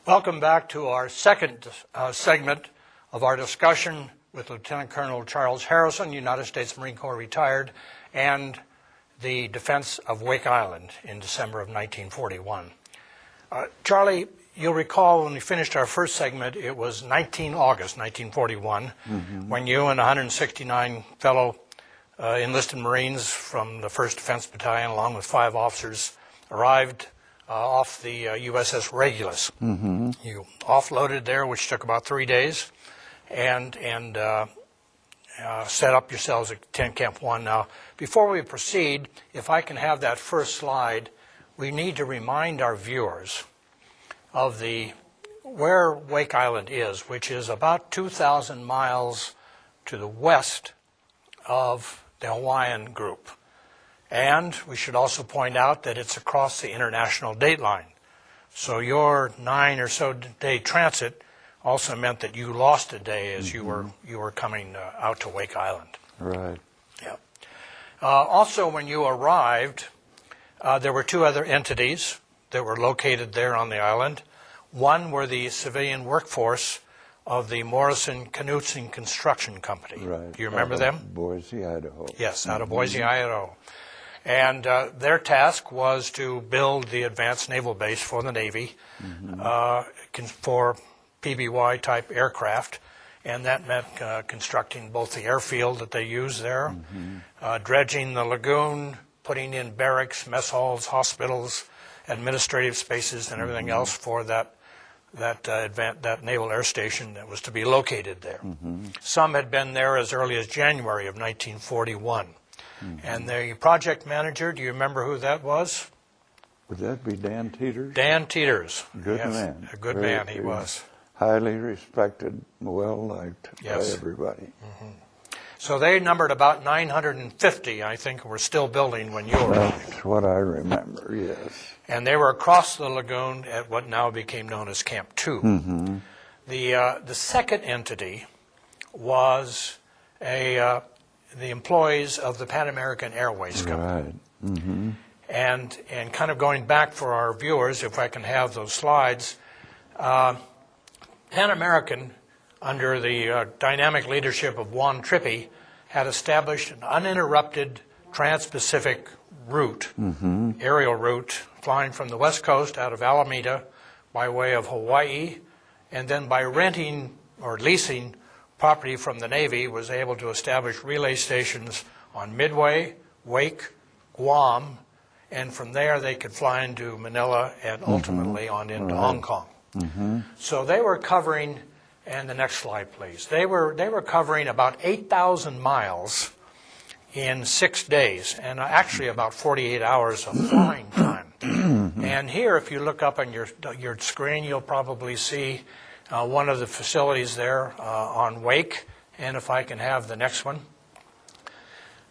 Welcome back to our second segment of our discussion with Lieutenant Colonel Charles Harrison, United States Marine Corps retired, and the defense of Wake Island in December of 1941. Charlie, you'll recall when we finished our first segment, it was August 1941, when you and 169 fellow enlisted Marines from the 1st Defense Battalion, along with 5 officers, arrived off the USS Regulus. You offloaded there, which took about 3 days, and set up yourselves at Tent Camp 1. Now, before we proceed, if I can have that first slide, we need to remind our viewers of where Wake Island is, which is about 2,000 miles to the west of the Hawaiian group. And we should also point out that it's across the international date line. So your 9 or so day transit also meant that you lost a day as you were coming out to Wake Island. Right. Yeah. Also, when you arrived, there were 2 other entities that were located there on the island. One were the civilian workforce of the Morrison-Knudsen Construction Company. Right. Do you remember them? Boise, Idaho. Yes, out of Boise, Idaho. And their task was to build the advanced naval base for the Navy for PBY-type aircraft, and that meant constructing both the airfield that they use there, dredging the lagoon, putting in barracks, mess halls, hospitals, administrative spaces, and everything else for that naval air station that was to be located there. Some had been there as early as January of 1941. And the project manager, do you remember who that was? Would that be Dan Teeters? Dan Teeters. Good yes, man. A good man he was. Highly respected, well-liked by everybody. So they numbered about 950, I think, were still building when you arrived. That's what I remember, yes. And they were across the lagoon at what now became known as Camp 2. The second entity was the employees of the Pan American Airways Company. Right. And kind of going back for our viewers, if I can have those slides, Pan American, under the dynamic leadership of Juan Trippi, had established an uninterrupted trans-Pacific route, aerial route, flying from the west coast out of Alameda by way of Hawaii, and then by renting or leasing property from the Navy, was able to establish relay stations on Midway, Wake, Guam, and from there they could fly into Manila and ultimately on into Hong Kong. So they were covering, and the next slide please, they were covering about 8,000 miles in 6 days, and actually about 48 hours of flying time. And here, if you look up on your screen, you'll probably see one of the facilities there on Wake, and if I can have the next one.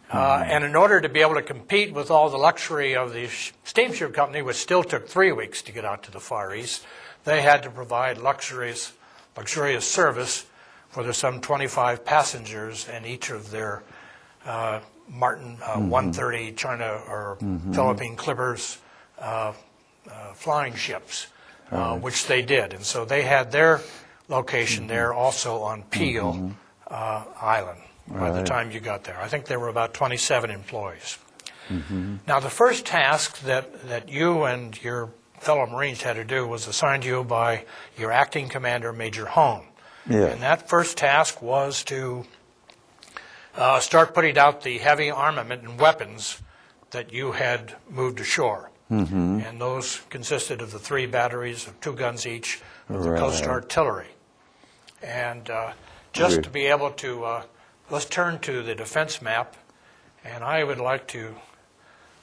And in order to be able to compete with all the luxury of the steamship company, which still took 3 weeks to get out to the Far East, they had to provide luxurious service for the some 25 passengers in each of their Martin 130 China or Philippine Clippers flying ships. Which they did. And so they had their location there also on Peel Island by the time you got there. I think there were about 27 employees. Now, the first task that you and your fellow Marines had to do was assigned to you by your acting commander, Major Hone. And that first task was to start putting out the heavy armament and weapons that you had moved ashore. And those consisted of the 3 batteries of 2 guns each of the Coast Artillery. And just to be able to, let's turn to the defense map, and I would like to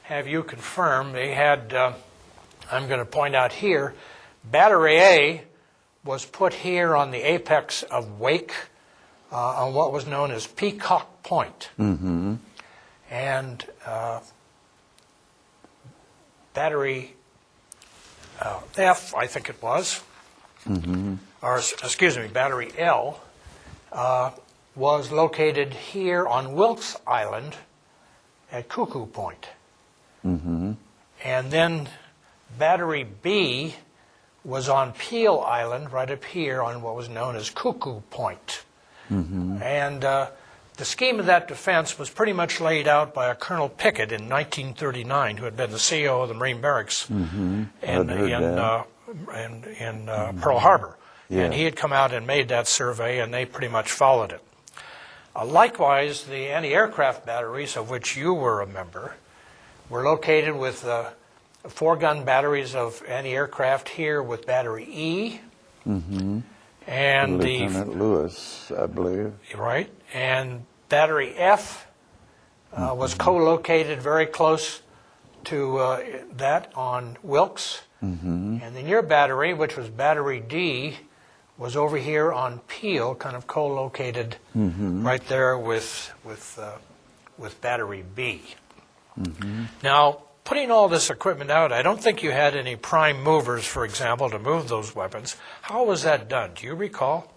have you confirm they had, I'm going to point out here, Battery A was put here on the apex of Wake on what was known as Peacock Point. And Battery F, I think it was, or excuse me, Battery L, was located here on Wilkes Island at Cuckoo Point. And then Battery B was on Peel Island, right up here on what was known as Cuckoo Point. And the scheme of that defense was pretty much laid out by a Colonel Pickett in 1939, who had been the CO of the Marine Barracks in Pearl Harbor. Yeah. And he had come out and made that survey, and they pretty much followed it. Likewise, the anti-aircraft batteries, of which you were a member, were located with 4-gun batteries of anti-aircraft here with Battery E. And Lieutenant Lewis, I believe. Right. And Battery F was co-located very close to that on Wilkes. And then your battery, which was Battery D, was over here on Peel, kind of co-located right there with Battery B. Now, putting all this equipment out, I don't think you had any prime movers, for example, to move those weapons. How was that done? Do you recall?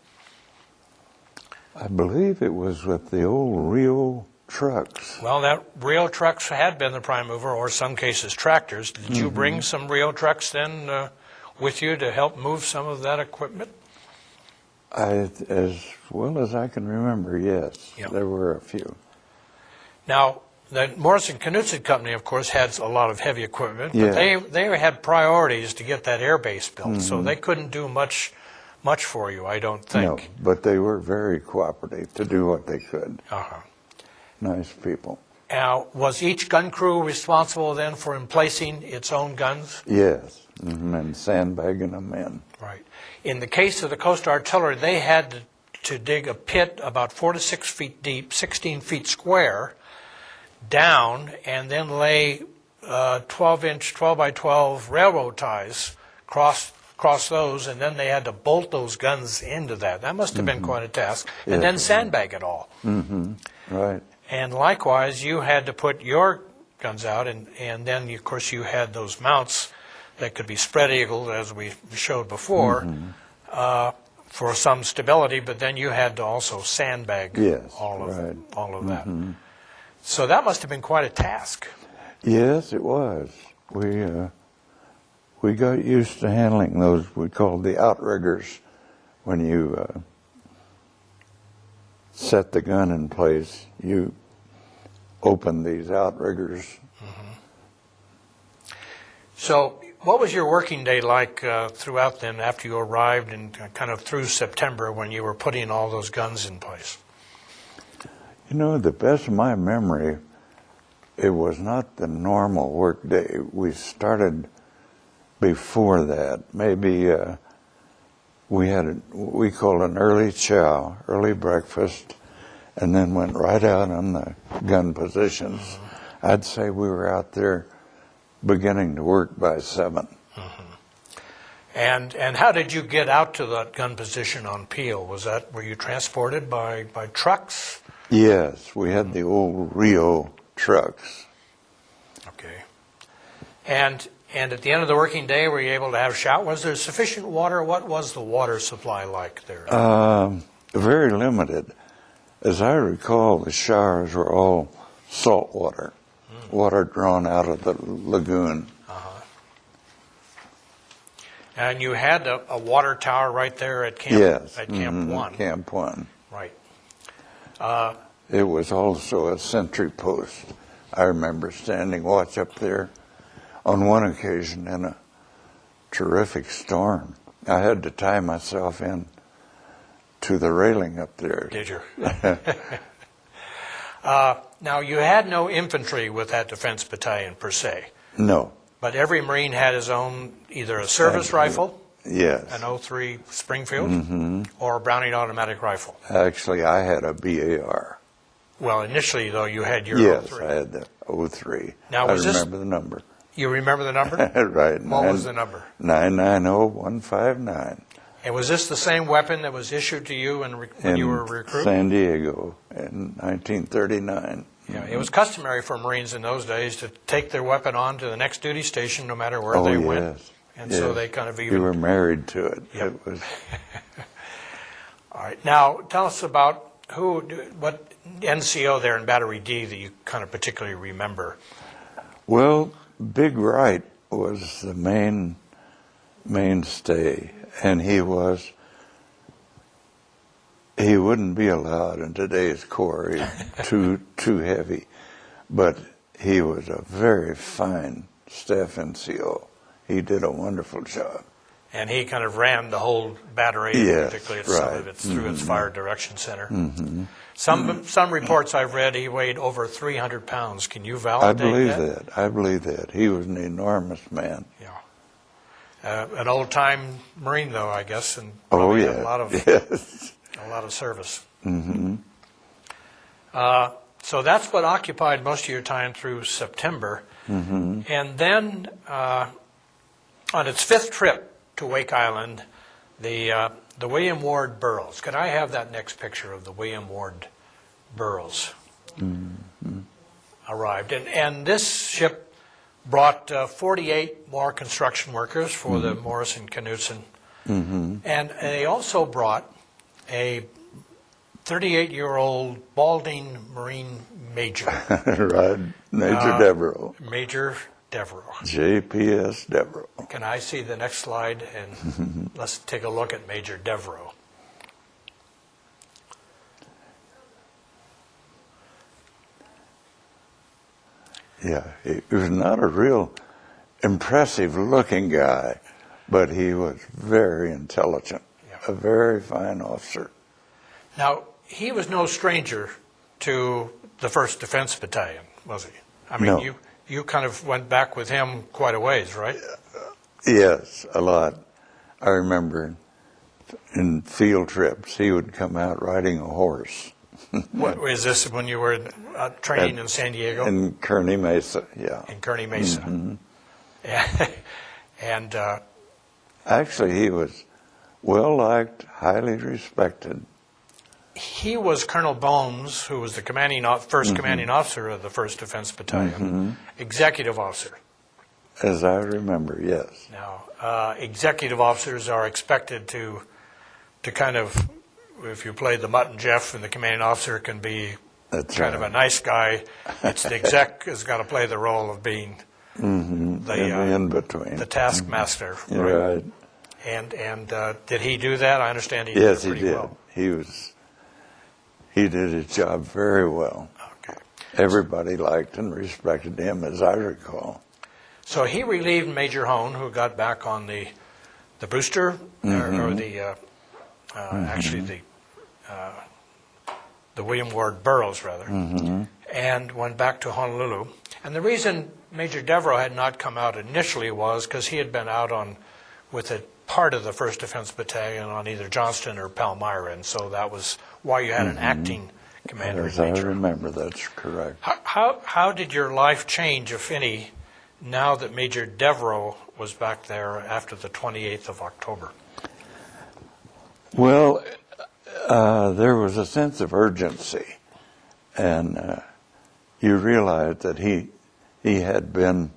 I believe it was with the old Rio trucks. Well, that Rio trucks had been the prime mover, or some cases tractors. Did you bring some Rio trucks then with you to help move some of that equipment? As well as I can remember, yes. Yep. There were a few. Now, the Morrison-Knudsen Company, of course, had a lot of heavy equipment, but Yeah. they had priorities to get that air base built, so they couldn't do much for you, I don't think. No, but they were very cooperative to do what they could. Nice people. Now, was each gun crew responsible then for emplacing its own guns? Yes, and sandbagging them in. Right. In the case of the Coast Artillery, they had to dig a pit about 4 to 6 feet deep, 16 feet square, down, and then lay 12-inch, 12 by 12 railroad ties across those, and then they had to bolt those guns into that. That must have been quite a task. And Yes. then sandbag it all. Right. And likewise, you had to put your guns out, and then, of course, you had those mounts that could be spread eagled, as we showed before, for some stability, but then you had to also sandbag Yes, all of right. that. So that must have been quite a task. Yes, it was. We got used to handling those, we called the outriggers, when you set the gun in place, you open these outriggers. So what was your working day like throughout then, after you arrived, and kind of through September when you were putting all those guns in place? You know, the best of my memory, it was not the normal work day. We started before that. Maybe we called an early chow, early breakfast, and then went right out on the gun positions. I'd say we were out there beginning to work by 7. And how did you get out to that gun position on Peel? Were you transported by trucks? Yes, we had the old Rio trucks. Okay. And at the end of the working day, were you able to have shower? Was there sufficient water? What was the water supply like there? Very limited. As I recall, the showers were all salt water, water drawn out of the lagoon. And you had a water tower right there at Camp, Yes, at Camp 1. Camp 1. Right. It was also a sentry post. I remember standing watch up there on one occasion in a terrific storm. I had to tie myself in to the railing up there. Did you? Now, you had no infantry with that defense battalion per se, No. but every Marine had his own, either a service rifle, Yes. an 03 Springfield, or a Browning automatic rifle. Actually, I had a BAR. Well, initially, though, you had your Yes, 03. I had the 03. Now, I was this- remember the number. You remember the number? Right. What was the number? 990159. And was this the same weapon that was issued to you when you were a recruit? San Diego in 1939. Yeah, it was customary for Marines in those days to take their weapon on to the next duty station, no matter where Oh, they yes. went. And so Yes. they kind of You even... were married to it. Yep. It was All right. Now, tell us about what NCO there in Battery D that you kind of particularly remember. well, Big Wright was the main mainstay, and he wouldn't be allowed in today's Corps. Too heavy, but he was a very fine staff NCO. He did a wonderful job. And he kind of ran the whole battery, Yes, particularly right. some of it through its fire direction center. Some reports I've read, he weighed over 300 pounds. Can you I validate believe that. I believe that. He was an enormous man. Yeah. An old-time Marine, though, I guess, and Oh, probably yeah. had Yes. a lot of service. So that's what occupied most of your time through September. And then on its fifth trip to Wake Island, the William Ward Burroughs. Could I have that next picture of the William Ward Burroughs? Arrived. And this ship brought 48 more construction workers for the Morrison Knudsen. And they also brought a 38-year-old balding Marine major, Right. Major Devereaux. Major Devereaux. JPS Devereaux. Can I see the next slide? And let's take a look at Major Devereaux. Yeah, he was not a real impressive looking guy, but he was very intelligent, a very fine officer. Now, he was no stranger to the 1st Defense Battalion, was he? I mean, No. you kind of went back with him quite a ways, right? Yes, a lot. I remember in field trips, he would come out riding a horse What, is this when you were training in San Diego? in Kearney Mesa, yeah. In Kearney Mesa. And Actually, he was well-liked, highly respected. he was Colonel Bones, who was the first commanding officer of the 1st Defense Battalion, executive officer. As I remember, yes. Now, executive officers are expected to kind of, if you play the Mutt and Jeff, and the commanding officer can be That's kind of a right. nice guy, it's the exec has got to play the role of being in between. the taskmaster. Right. And did he do that? I understand he Yes, did it he pretty did. well. He did his job very well. Okay. Everybody liked and respected him, as I recall. So he relieved Major Hone, who got back on the booster, or the actually the William Ward Burroughs, rather, and went back to Honolulu. And the reason Major Devereaux had not come out initially was because he had been out with a part of the 1st Defense Battalion on either Johnston or Palmyra, and so that was why you had an acting commander. As I remember, that's correct. How did your life change, if any, now that Major Devereaux was back there after the 28th of October? Well, there was a sense of urgency, and you realized that he had been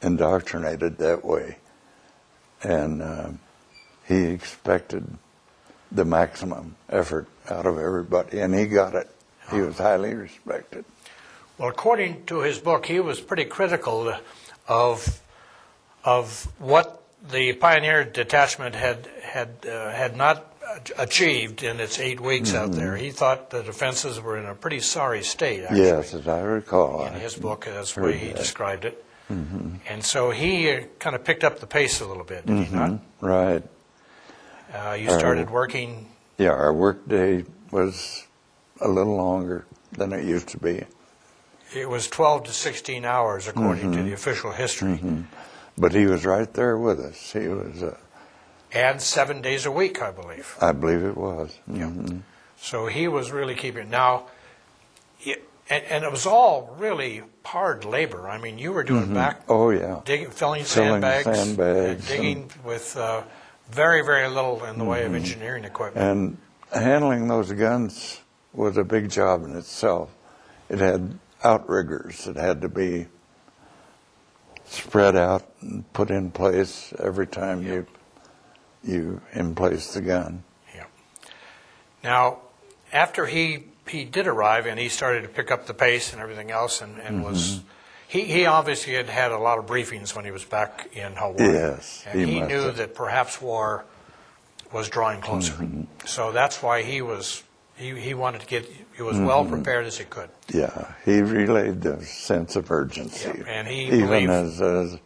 indoctrinated that way, and he expected the maximum effort out of everybody, and he got it. He was highly respected. Well, according to his book, he was pretty critical of what the Pioneer Detachment had not achieved in its 8 weeks out there. He thought the defenses were in a pretty sorry state, actually. Yes, as I recall. In his book, that's the way he described it. And so he kind of picked up the pace a little bit, did he not? Right. You started working. Yeah, our work day was a little longer than it used to be. It was 12 to 16 hours, according to the official history. But he was right there with us. He was, And 7 days a week, I believe. I believe it was. So he was really keeping. Now, and it was all really hard labor. I mean, you were doing Oh, yeah. filling Filling sandbags, sandbags digging with very, very little in the way of engineering equipment. And handling those guns was a big job in itself. It had outriggers that had to be spread out and put in place every time you in place the gun. Yeah. Now, after he did arrive and he started to pick up the pace and everything else, and he obviously had had a lot of briefings when he was back in Hawaii. Yes, And he he must knew have. that perhaps war was drawing closer. So that's why he wanted to get, he was well prepared as he could. Yeah, he relayed the sense of urgency. Yeah, and he even believed- as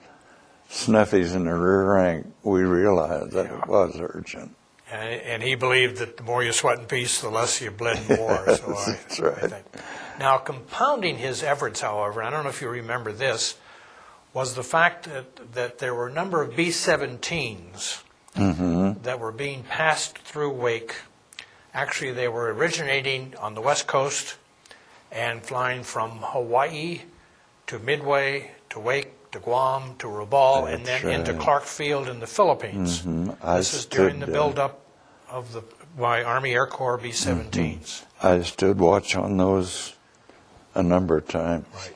snuffies in the rear rank, we realized that it was urgent. And he believed that the more you sweat in peace, the less you bled in war. Yes, So that's I right. think. Now, compounding his efforts, however, I don't know if you remember this, was the fact that there were a number of B-17s that were being passed through Wake. Actually, they were originating on the West Coast and flying from Hawaii to Midway, to Wake, to Guam, to Rabaul, and then That's into right. Clark Field in the Philippines. I This is during the stood, buildup of the by Army Air Corps B-17s. I stood watch on those a number of times. Right.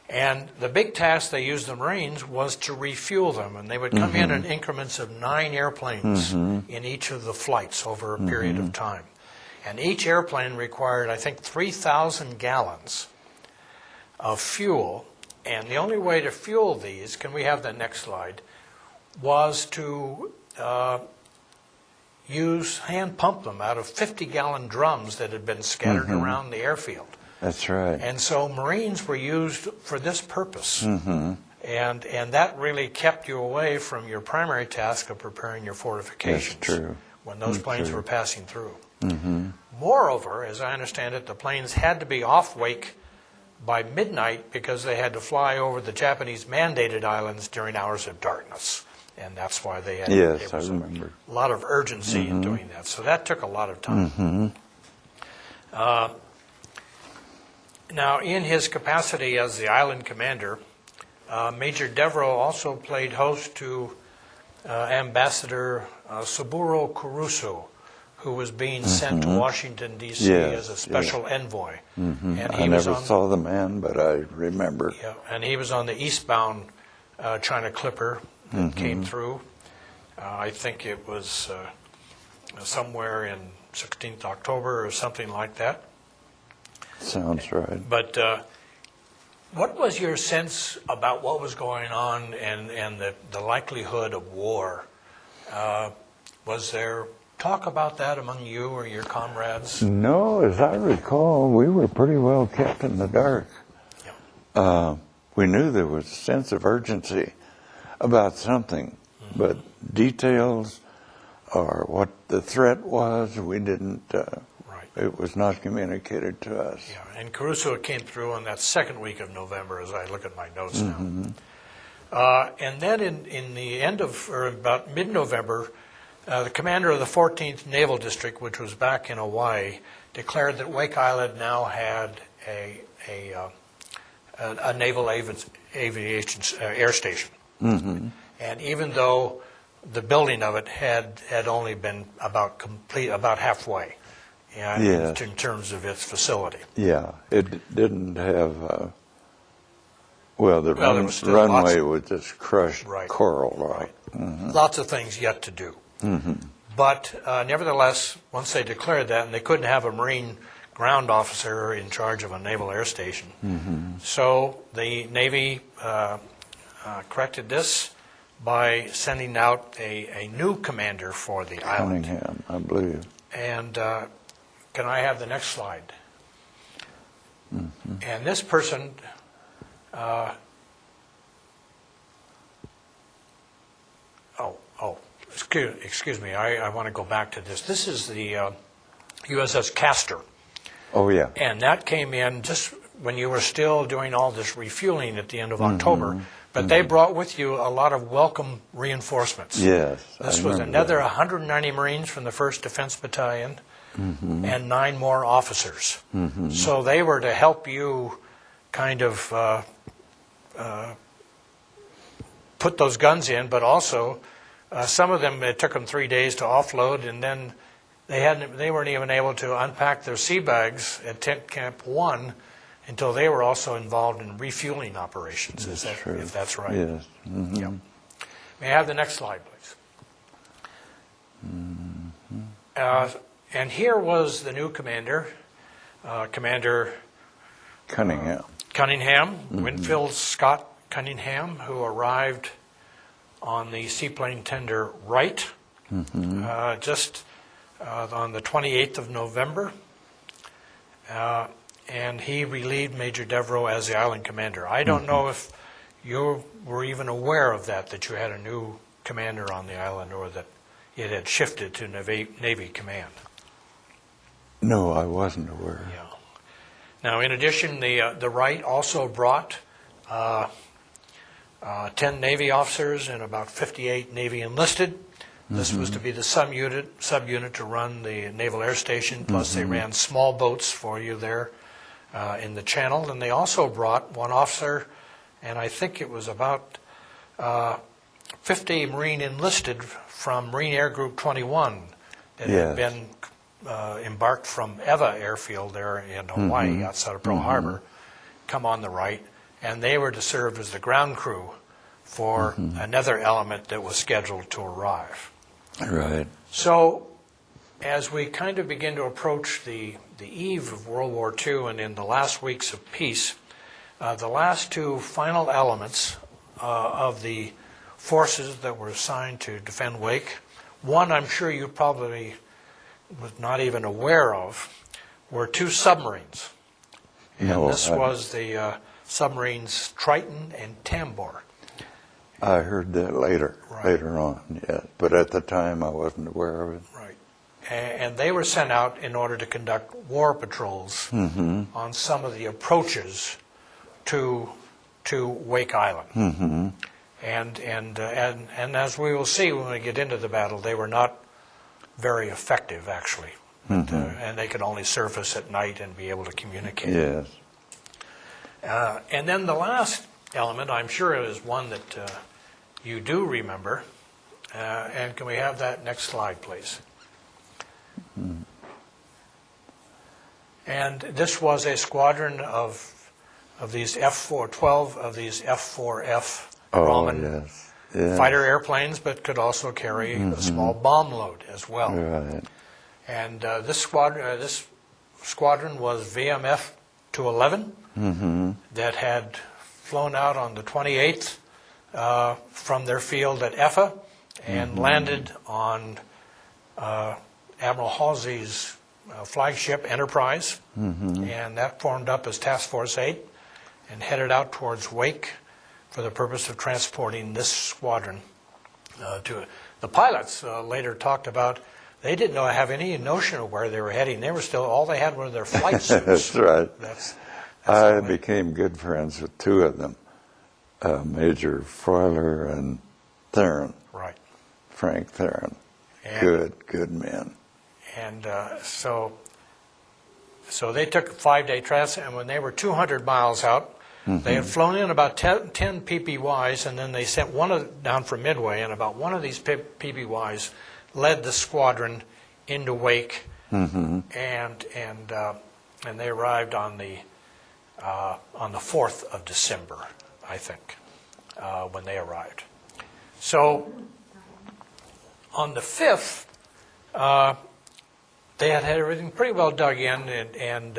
And the big task they used the Marines was to refuel them, and they would come in increments of 9 airplanes in each of the flights over a period of time. And each airplane required, I think, 3,000 gallons of fuel. And the only way to fuel these, can we have the next slide, was to hand pump them out of 50-gallon drums that had been scattered around the airfield. That's right. And so Marines were used for this purpose. And that really kept you away from your primary task of preparing your fortifications. That's true. When those planes true. were passing through. Moreover, as I understand it, the planes had to be off Wake by midnight because they had to fly over the Japanese mandated islands during hours of darkness. And that's why they had Yes, there was I remember. a lot of urgency in doing that. So that took a lot of time. Now, in his capacity as the island commander, Major Devereux also played host to Ambassador Saburo Kurusu, who was being sent to Washington, D.C. Yes, as a special envoy. And I he was never on, saw the man, but I remember. yeah, and he was on the eastbound China Clipper that came through. I think it was somewhere in 16th October or something like that. Sounds right. But what was your sense about what was going on and the likelihood of war? Was there talk about that among you or your comrades? No, as I recall, we were pretty well kept in the dark. We knew there was a sense of urgency about something, but details or what the threat was, we didn't. Right. It was not communicated to us. Yeah, and Caruso came through on that second week of November, as I look at my notes now. And then in the end of, or about mid-November, the commander of the 14th Naval District, which was back in Hawaii, declared that Wake Island now had a naval aviation air station. And even though the building of it had only been about halfway, Yes. in terms of its facility. Yeah, it didn't have. The there was still runway lots- was just crushed Right. coral rock. Lots of things yet to do. But nevertheless, once they declared that, and they couldn't have a Marine ground officer in charge of a naval air station, so the Navy corrected this by sending out a new commander for the island. Cunningham, I believe. And can I have the next slide? And this person, excuse me, I want to go back to this. This is the USS Castor. Oh, yeah. And that came in just when you were still doing all this refueling at the end of October. But they brought with you a lot of welcome reinforcements. Yes. I This was remember another that. 190 Marines from the 1st Defense Battalion and 9 more officers. So they were to help you kind of put those guns in, but also some of them, it took them 3 days to offload, and then they weren't even able to unpack their sea bags at Tent Camp 1 until they were also involved in refueling operations, True. if that's right. Yes. Yeah. May I have the next slide, please? And here was the new commander, Commander Cunningham. Cunningham, Winfield Scott Cunningham, who arrived on the seaplane tender Wright just on the 28th of November. And he relieved Major Devereaux as the island commander. I don't know if you were even aware of that you had a new commander on the island, or that it had shifted to Navy command. No, I wasn't aware. Yeah. Now, in addition, the Wright also brought 10 Navy officers and about 58 Navy enlisted. This was to be the subunit to run the Naval Air Station, plus they ran small boats for you there in the channel. And they also brought one officer, and I think it was about 50 Marine enlisted from Marine Air Group 21 that had been embarked from Eva Airfield there in Hawaii, outside of Pearl Harbor, come on the Wright, and they were to serve as the ground crew for another element that was scheduled to arrive. Right. So, as we kind of begin to approach the eve of World War II and in the last weeks of peace, the last two final elements of the forces that were assigned to defend Wake, one I'm sure you probably was not even aware of, were two submarines. And this was the submarines Triton and Tambor. I heard that later on, yeah. But at the time, I wasn't aware of it. Right. And they were sent out in order to conduct war patrols on some of the approaches to Wake Island. And as we will see when we get into the battle, they were not very effective, actually. But, and they could only surface at night and be able to communicate. Yes. And then the last element, I'm sure, is one that you do remember. And can we have that next slide, please? And this was a squadron of these F-4, 12 of these F-4F Grumman fighter airplanes, but could also carry a small bomb load as well. Right. And this squadron was VMF 211 that had flown out on the 28th from their field at Effa and landed on Admiral Halsey's flagship Enterprise, and that formed up as Task Force 8 and headed out towards Wake for the purpose of transporting this squadron to it. The pilots later talked about they didn't have any notion of where they were heading. They were still, all they had were their flight suits. That's right. I how became good friends with two of them, Major Froiler and Theron. Right. Frank Theron. Good men. And so they took a 5-day transit, and when they were 200 miles out, they had flown in about 10 PPYs, and then they sent down from Midway, and about one of these PPYs led the squadron into Wake, and they arrived on the 4th of December, I think, when they arrived. So on the 5th, they had everything pretty well dug in, and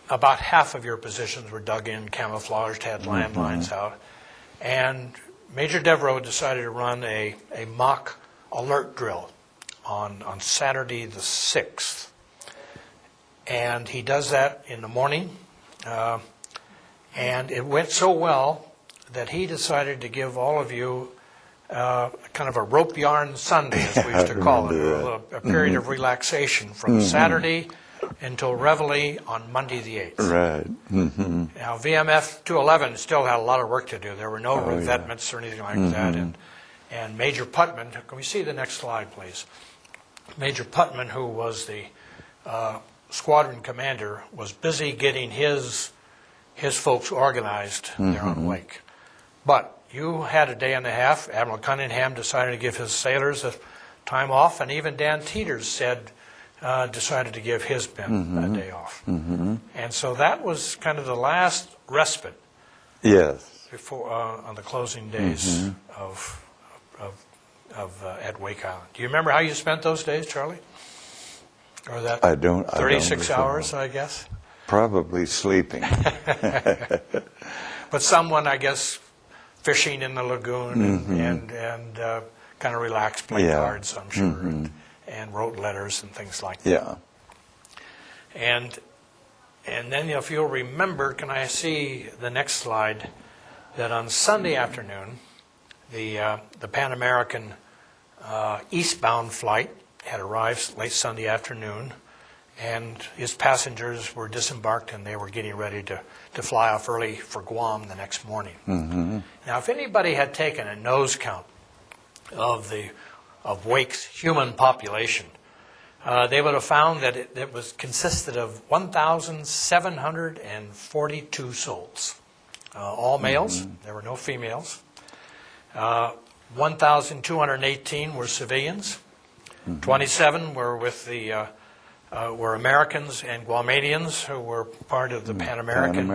about half of your positions were dug in, camouflaged, had landmines out. And Major Devereaux decided to run a mock alert drill on Saturday the 6th. And he does that in the morning. And it went so well that he decided to give all of you kind of a rope yarn Sunday, as we used to call it, a period of relaxation from Saturday until Reveille on Monday the 8th. Right. Now, VMF 211 still had a lot of work to do. There were no revetments or anything like that. And Major Putman, can we see the next slide, please? Major Putman, who was the squadron commander, was busy getting his folks organized there on Wake. But you had a day and a half. Admiral Cunningham decided to give his sailors a time off, and even Dan Teeters decided to give his men a day off. And so that was kind of the last respite. Yes. Before on the closing days at Wake Island. Do you remember how you spent those days, Charlie? Or that I don't. 36 I don't hours, I guess. probably sleeping. But someone, I guess, fishing in the lagoon and kind of relaxed, played Yeah. cards, I'm sure, and wrote letters and things like that. Yeah. And then if you'll remember, can I see the next slide, that on Sunday afternoon, the Pan American eastbound flight had arrived late Sunday afternoon, and his passengers were disembarked and they were getting ready to fly off early for Guam the next morning. Now, if anybody had taken a nose count of Wake's human population, they would have found that it was consisted of 1,742 souls, all males. There were no females. 1,218 were civilians. 27 were with the were Americans and Guamanians who were part of the Pan American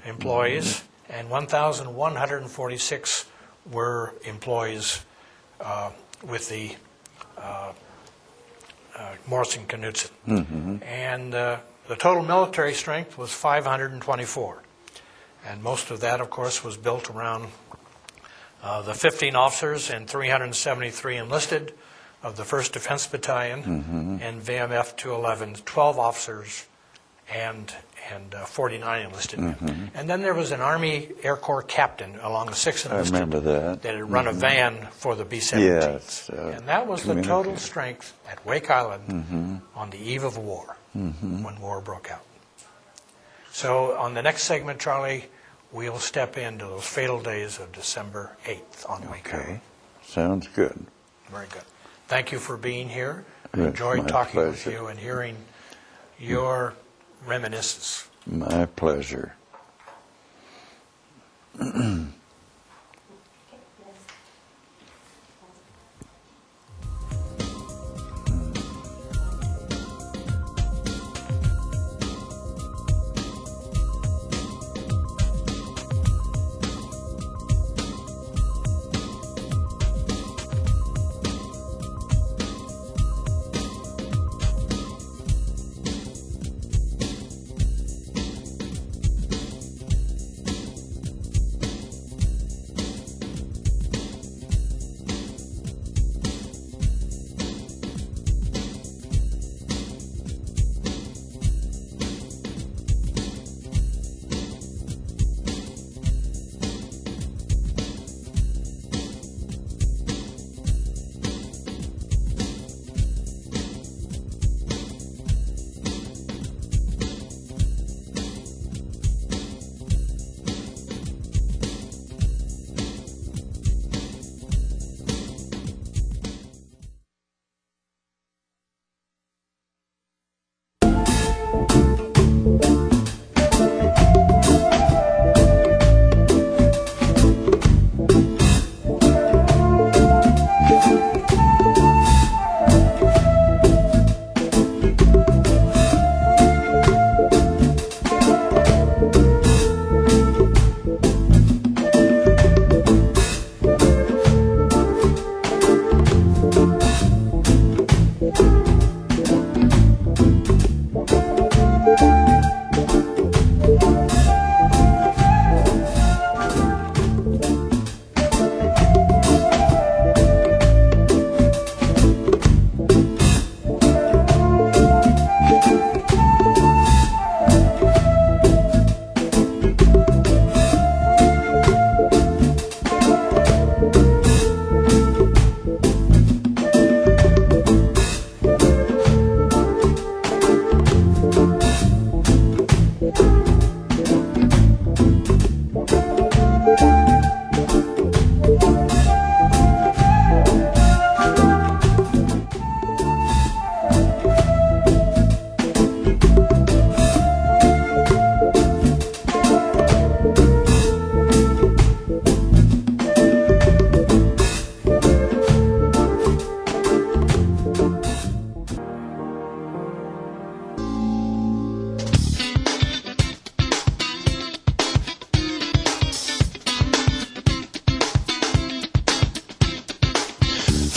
employees, and 1,146 were employees with the Morrison Knudsen. And the total military strength was 524. And most of that, of course, was built around the 15 officers and 373 enlisted of the 1st Defense Battalion and VMF 211, 12 officers and 49 enlisted men. And then there was an Army Air Corps captain along the 6th I enlisted remember that. that had run a van for the B-17. Yes, And that was the total strength at Wake Island on the eve of war, when war broke out. So on the next segment, Charlie, we'll step into those fatal days of December 8th on Wake Island. Okay. Sounds good. Very good. Thank you for being here. I It's enjoyed my talking with pleasure. you and hearing your reminiscence. My pleasure.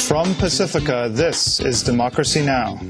From Pacifica, this is Democracy Now!